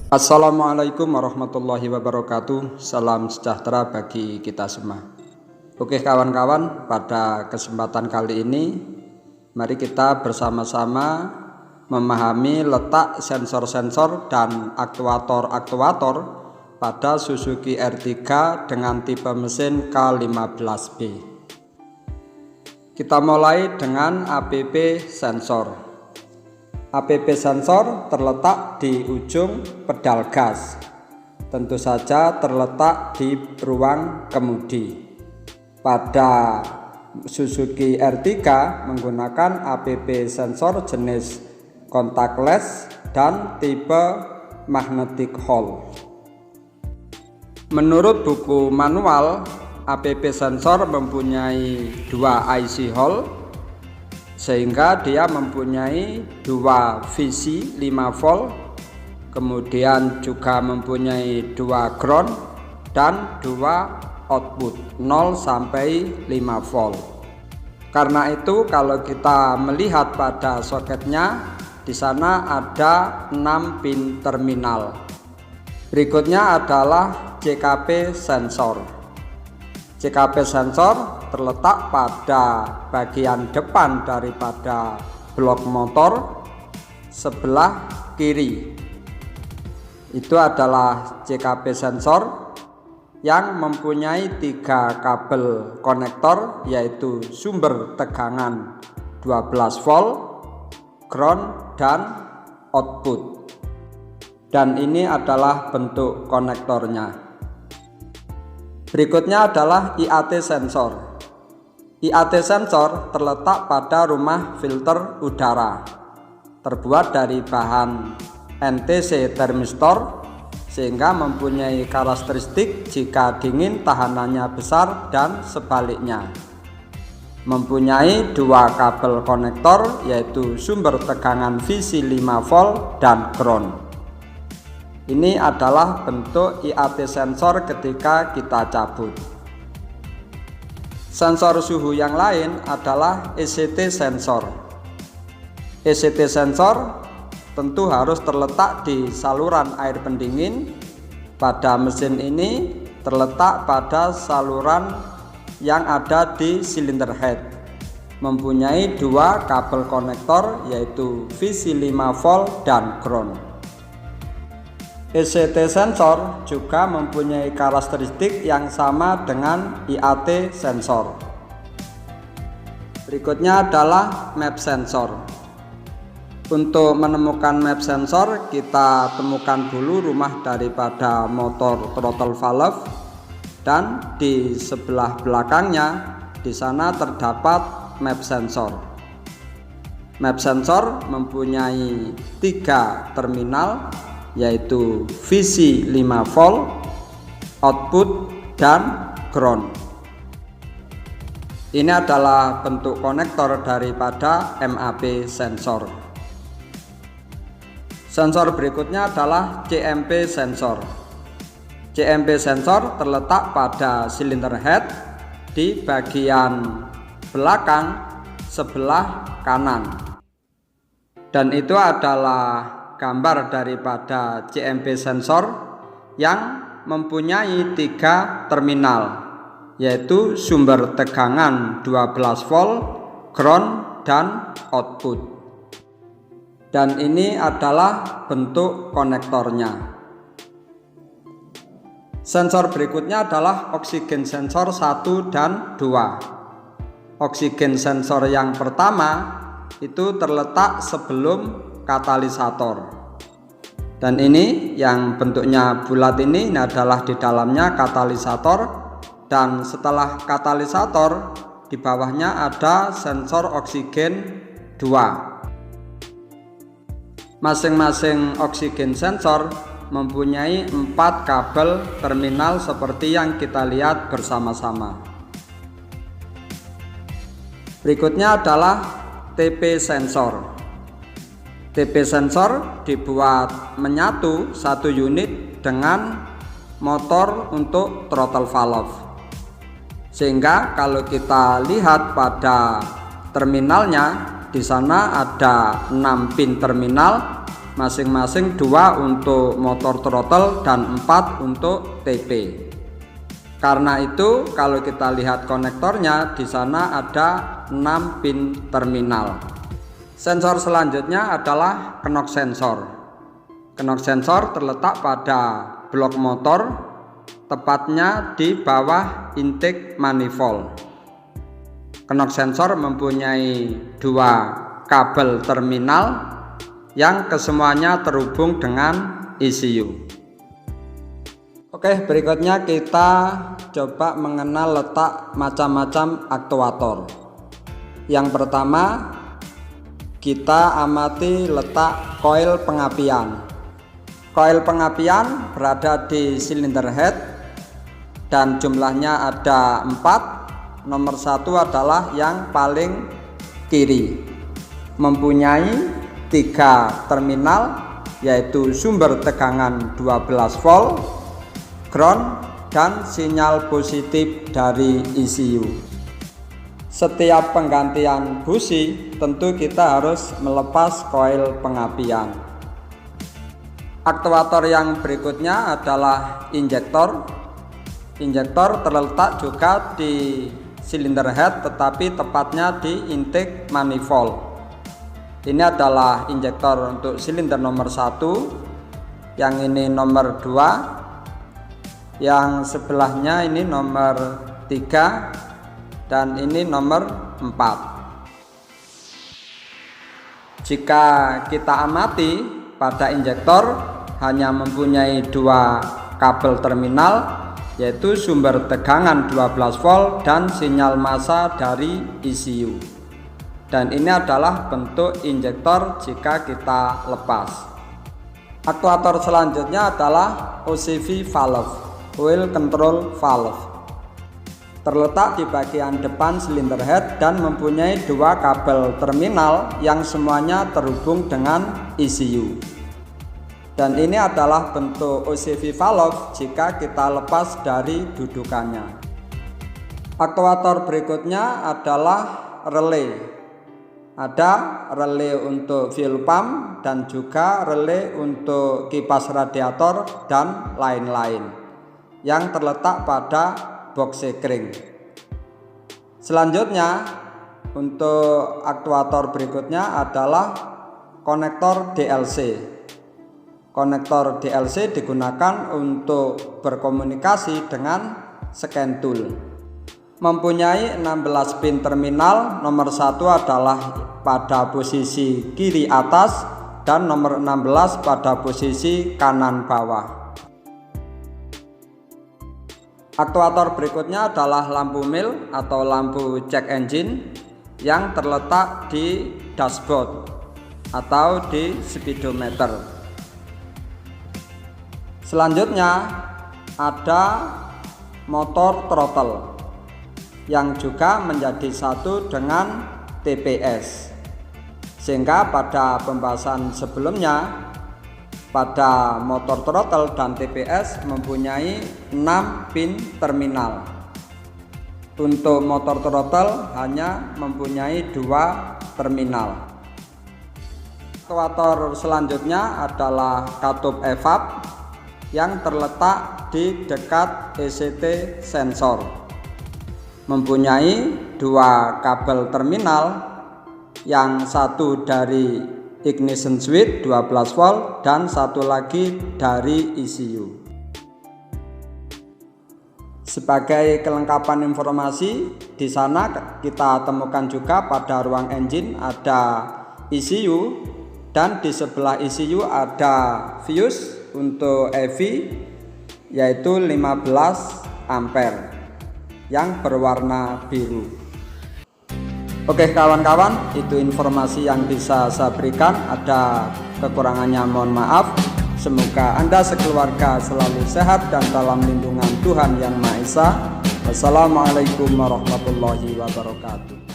Assalamualaikum warahmatullahi wabarakatuh. Salam sejahtera bagi kita semua. Oke kawan-kawan, pada kesempatan kali ini mari kita bersama-sama memahami letak sensor-sensor dan aktuator-aktuator pada Suzuki R3 dengan tipe mesin K15B. Kita mulai dengan APP sensor. APP sensor terletak di ujung pedal gas, tentu saja terletak di ruang kemudi. Pada Suzuki R3 menggunakan APP sensor jenis contactless dan tipe magnetic hole. Menurut buku manual, APP sensor mempunyai dua IC hole, sehingga dia mempunyai dua VC 5 volt, kemudian juga mempunyai dua ground dan dua output 0 sampai 5 volt. Karena itu kalau kita melihat pada soketnya, di sana ada 6 pin terminal. Berikutnya adalah CKP sensor. CKP sensor terletak pada bagian depan daripada blok motor sebelah kiri. Itu adalah CKP sensor yang mempunyai 3 kabel konektor, yaitu sumber tegangan 12 volt, ground, dan output. Dan ini adalah bentuk konektornya. Berikutnya adalah IAT sensor. IAT sensor terletak pada rumah filter udara, terbuat dari bahan NTC thermistor, sehingga mempunyai karakteristik jika dingin tahanannya besar dan sebaliknya. Mempunyai dua kabel konektor, yaitu sumber tegangan VC 5 volt dan ground. Ini adalah bentuk IAT sensor ketika kita cabut. Sensor suhu yang lain adalah ECT sensor. ECT sensor tentu harus terletak di saluran air pendingin. Pada mesin ini terletak pada saluran yang ada di silinder head. Mempunyai dua kabel konektor, yaitu VC 5 volt dan ground. ECT sensor juga mempunyai karakteristik yang sama dengan IAT sensor. Berikutnya adalah map sensor. Untuk menemukan map sensor, kita temukan dulu rumah daripada motor throttle valve, dan di sebelah belakangnya di sana terdapat map sensor. Map sensor mempunyai 3 terminal, yaitu VC 5 volt, output, dan ground. Ini adalah bentuk konektor daripada MAP sensor. Sensor berikutnya adalah CMP sensor. CMP sensor terletak pada silinder head di bagian belakang sebelah kanan. Dan itu adalah gambar daripada CMP sensor yang mempunyai 3 terminal, yaitu sumber tegangan 12 volt, ground, dan output. Dan ini adalah bentuk konektornya. Sensor berikutnya adalah oksigen sensor 1 dan 2. Oksigen sensor yang pertama itu terletak sebelum katalisator, dan ini yang bentuknya bulat ini adalah di dalamnya katalisator, dan setelah katalisator di bawahnya ada sensor oksigen 2. Masing-masing oksigen sensor mempunyai 4 kabel terminal seperti yang kita lihat bersama-sama. Berikutnya adalah TP sensor. TP sensor dibuat menyatu satu unit dengan motor untuk throttle valve, sehingga kalau kita lihat pada terminalnya, di sana ada 6 pin terminal masing-masing 2 untuk motor throttle dan 4 untuk TP. Karena itu kalau kita lihat konektornya, di sana ada 6 pin terminal. Sensor selanjutnya adalah knock sensor. Knock sensor terletak pada blok motor, tepatnya di bawah intake manifold. Knock sensor mempunyai 2 kabel terminal yang kesemuanya terhubung dengan ECU. Oke, berikutnya kita coba mengenal letak macam-macam aktuator. Yang pertama, kita amati letak koil pengapian. Koil pengapian berada di silinder head dan jumlahnya ada 4. Nomor 1 adalah yang paling kiri, mempunyai 3 terminal, yaitu sumber tegangan 12 volt, ground, dan sinyal positif dari ECU. Setiap penggantian busi tentu kita harus melepas koil pengapian. Aktuator yang berikutnya adalah injektor. Injektor terletak juga di silinder head, tetapi tepatnya di intake manifold. Ini adalah injektor untuk silinder nomor 1, yang ini nomor 2, yang sebelahnya ini nomor 3, dan ini nomor 4. Jika kita amati pada injektor hanya mempunyai 2 kabel terminal, yaitu sumber tegangan 12 volt dan sinyal massa dari ECU. Dan ini adalah bentuk injektor jika kita lepas. Aktuator selanjutnya adalah OCV valve, oil control valve. Terletak di bagian depan silinder head dan mempunyai 2 kabel terminal yang semuanya terhubung dengan ECU. Dan ini adalah bentuk OCV valve jika kita lepas dari dudukannya. Aktuator berikutnya adalah relay. Ada relay untuk fuel pump dan juga relay untuk kipas radiator dan lain-lain yang terletak pada box sekring. Selanjutnya untuk aktuator berikutnya adalah konektor DLC. Konektor DLC digunakan untuk berkomunikasi dengan scan tool. Mempunyai 16 pin terminal, nomor 1 adalah pada posisi kiri atas dan nomor 16 pada posisi kanan bawah. Aktuator berikutnya adalah lampu mil atau lampu check engine yang terletak di dashboard atau di speedometer. Selanjutnya ada motor throttle yang juga menjadi satu dengan TPS, sehingga pada pembahasan sebelumnya pada motor throttle dan TPS mempunyai 6 pin terminal. Untuk motor throttle hanya mempunyai 2 terminal. Aktuator selanjutnya adalah katup evap yang terletak di dekat ECT sensor, mempunyai 2 kabel terminal, yang satu dari ignition switch 12 volt dan satu lagi dari ECU. Sebagai kelengkapan informasi, di sana kita temukan juga pada ruang engine ada ECU, dan di sebelah ECU ada fuse untuk EV, yaitu 15 ampere yang berwarna biru. Oke kawan-kawan, itu informasi yang bisa saya berikan. Ada kekurangannya mohon maaf. Semoga Anda sekeluarga selalu sehat dan dalam lindungan Tuhan Yang Maha Esa. Wassalamualaikum warahmatullahi wabarakatuh.